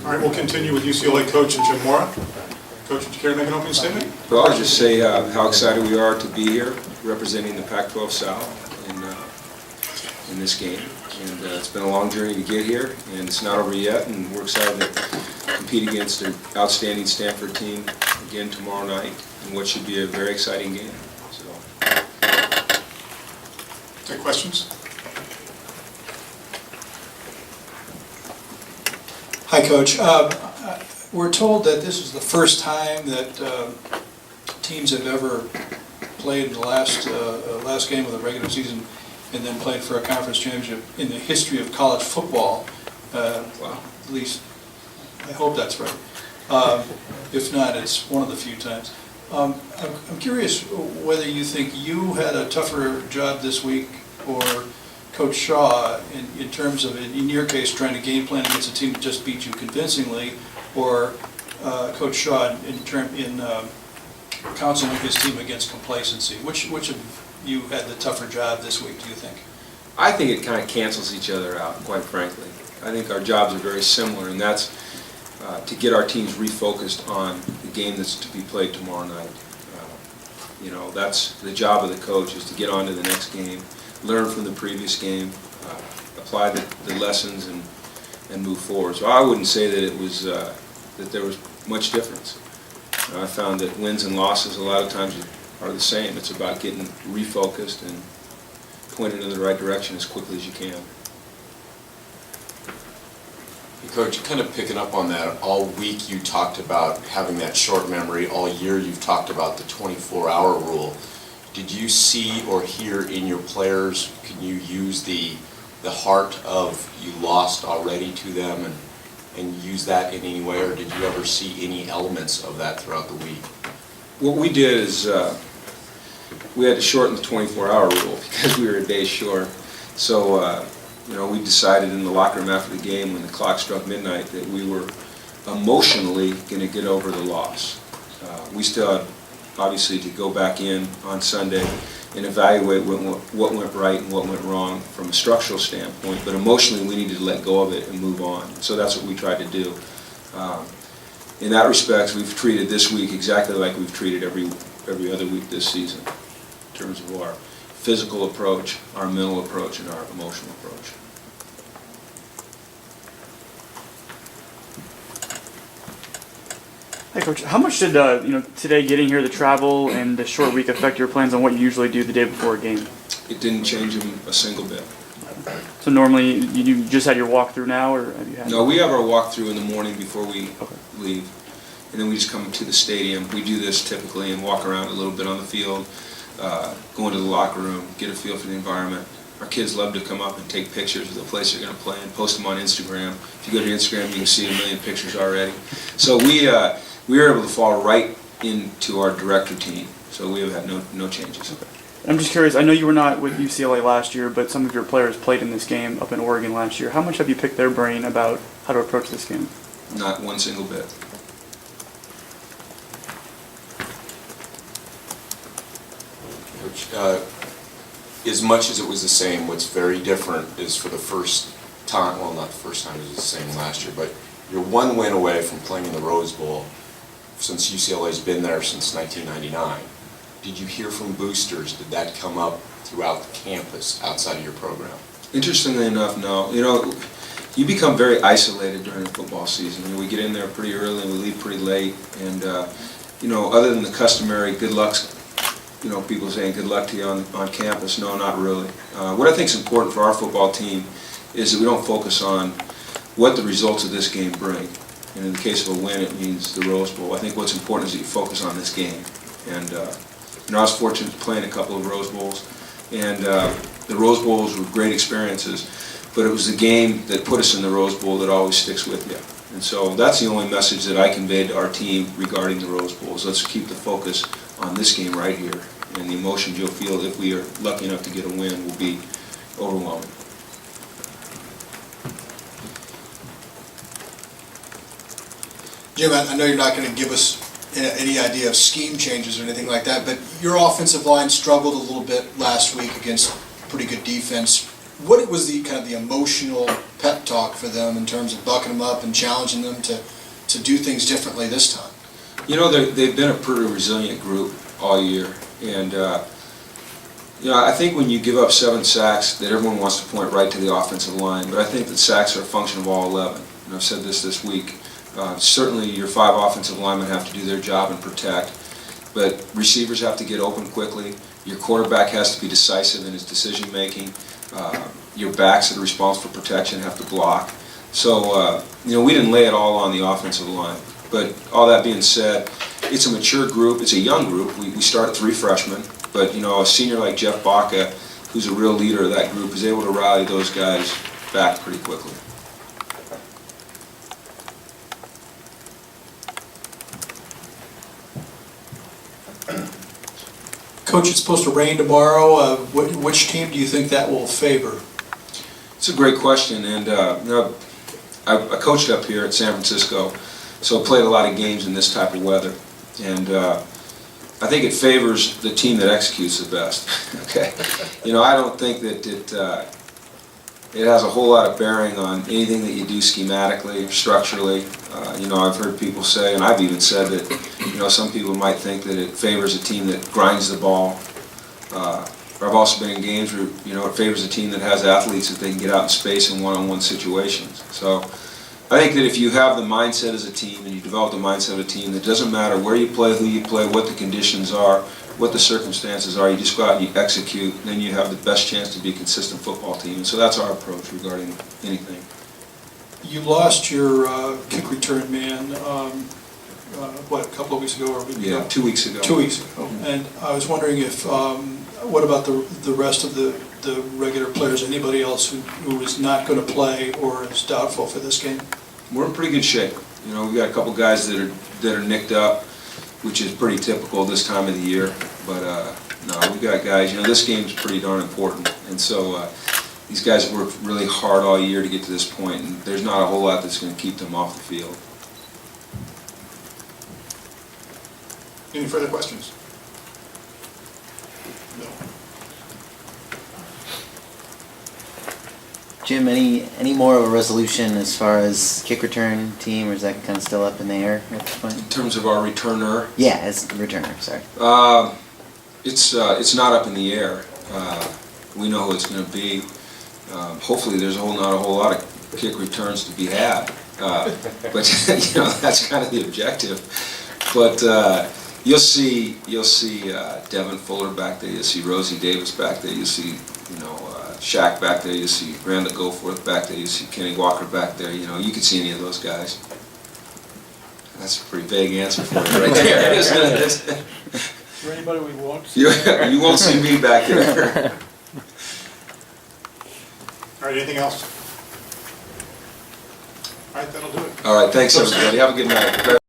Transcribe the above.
All right, we'll continue with UCLA coach Jim Mora. Coach, would you care to make an opening statement? Well, I'll just say how excited we are to be here representing the Pac-12 South in this game. And it's been a long journey to get here, and it's not over yet, and we're excited to compete against an outstanding Stanford team again tomorrow night in what should be a very exciting game. So, take questions. Hi, Coach. We're told that this is the first time that teams have ever played the last game of the regular season and then played for a conference championship in the history of college football. Well, at least I hope that's right. If not, it's one of the few times. I'm curious whether you think you had a tougher job this week or Coach Shaw in terms of, in your case, trying to game plan against a team that just beat you convincingly, or Coach Shaw in counseling his team against complacency. Which of you had the tougher job this week, do you think? I think it kind of cancels each other out, quite frankly. I think our jobs are very similar, and that's to get our teams refocused on the game that's to be played tomorrow night. You know, that's the job of the coach, is to get on to the next game, learn from the previous game, apply the lessons, and move forward. So I wouldn't say that it was that there was much difference. I found that wins and losses a lot of times are the same. It's about getting refocused and pointed in the right direction as quickly as you can. Coach, kind of picking up on that, all week you talked about having that short memory. All year you've talked about the 24-hour rule. Did you see or hear in your players, can you use the heart of you lost already to them and use that in any way, or did you ever see any elements of that throughout the week? What we did is we had to shorten the 24-hour rule because we were a day short. So you know, we decided in the locker room after the game when the clock struck midnight that we were emotionally going to get over the loss. We still had obviously to go back in on Sunday and evaluate what went right and what went wrong from a structural standpoint, but emotionally we needed to let go of it and move on. So that's what we tried to do. In that respect, we've treated this week exactly like we've treated every other week this season in terms of our physical approach, our mental approach, and our emotional approach. Hey, Coach, how much did today getting here, the travel and the short week affect your plans on what you usually do the day before a game? It didn't change them a single bit. So normally you just had your walkthrough now, or have you had? No, we have our walkthrough in the morning before we leave, and then we just come to the stadium. We do this typically and walk around a little bit on the field, go into the locker room, get a feel for the environment. Our kids love to come up and take pictures of the place they're going to play and post them on Instagram. If you go to Instagram, you can see a million pictures already. So we were able to fall right into our direct routine, so we have had no changes. Okay. I'm just curious, I know you were not with UCLA last year, but some of your players played in this game up in Oregon last year. How much have you picked their brain about how to approach this game? Not one single bit. Coach, as much as it was the same, what's very different is for the first time, well, not the first time, it was the same last year, but you're one win away from playing in the Rose Bowl since UCLA's been there since 1999. Did you hear from boosters? Did that come up throughout the campus outside of your program? Interestingly enough, no. You know, you become very isolated during the football season. You know, we get in there pretty early and we leave pretty late, and you know, other than the customary good luck, you know, people saying good luck to you on campus, no, not really. What I think is important for our football team is that we don't focus on what the results of this game bring. And in the case of a win, it means the Rose Bowl. I think what's important is that you focus on this game. And you know, I was fortunate to play in a couple of Rose Bowls, and the Rose Bowls were great experiences, but it was the game that put us in the Rose Bowl that always sticks with you. And so that's the only message that I conveyed to our team regarding the Rose Bowls. Let's keep the focus on this game right here, and the emotions you'll feel if we are lucky enough to get a win will be overwhelming. Jim, I know you're not going to give us any idea of scheme changes or anything like that, but your offensive line struggled a little bit last week against pretty good defense. what was the kind of the emotional pep talk for them in terms of bucking them up and challenging them to do things differently this time? You know, they've been a pretty resilient group all year, and you know, I think when you give up 7 sacks, that everyone wants to point right to the offensive line, but I think that sacks are a function of all 11. And I've said this week. Certainly, your 5 offensive linemen have to do their job and protect, but receivers have to get open quickly. Your quarterback has to be decisive in his decision making. Your backs that are responsible for protection have to block. So, you know, we didn't lay it all on the offensive line. But all that being said, it's a mature group. It's a young group. We start at 3 freshmen. But, you know, a senior like Jeff Baca, who's a real leader of that group, is able to rally those guys back pretty quickly. Coach, it's supposed to rain tomorrow. Which team do you think that will favor? It's a great question, and you know, I coached up here at San Francisco, so played a lot of games in this type of weather, and I think it favors the team that executes the best. Okay, you know, I don't think that it has a whole lot of bearing on anything that you do schematically or structurally. You know, I've heard people say, and I've even said that, you know, some people might think that it favors a team that grinds the ball. Or I've also been in games where, you know, it favors a team that has athletes that they can get out in space in one-on-one situations. So I think that if you have the mindset as a team and you develop the mindset of a team, that doesn't matter where you play, who you play, what the conditions are, what the circumstances are, you just go out and you execute, and then you have the best chance to be a consistent football team. And so that's our approach regarding anything. You lost your kick return man, what, a couple of weeks ago or a week ago? Yeah, 2 weeks ago. 2 weeks ago. And I was wondering if, what about the rest of the regular players, anybody else who is not going to play or is doubtful for this game? We're in pretty good shape. You know, we got a couple guys that are nicked up, which is pretty typical this time of the year. But no, we got guys. You know, this game's pretty darn important, and so these guys worked really hard all year to get to this point, and there's not a whole lot that's going to keep them off the field. Any further questions? No. Jim, any more of a resolution as far as kick return team, or is that kind of still up in the air at this point? In terms of our returner, Yeah, as returner, sorry. it's not up in the air. We know who it's going to be. Hopefully, there's not a whole lot of kick returns to be had. But you know, that's kind of the objective. But you'll see Devin Fuller back there. You'll see Rosie Davis back there. You'll see, you know, Shaq back there. You'll see Randall Goforth back there. You'll see Kenny Walker back there. You know, you could see any of those guys. That's a pretty vague answer for you right there, isn't it? Is there anybody we won't see? You won't see me back there. All right, anything else? All right, that'll do it. All right, thanks everybody. Have a good night.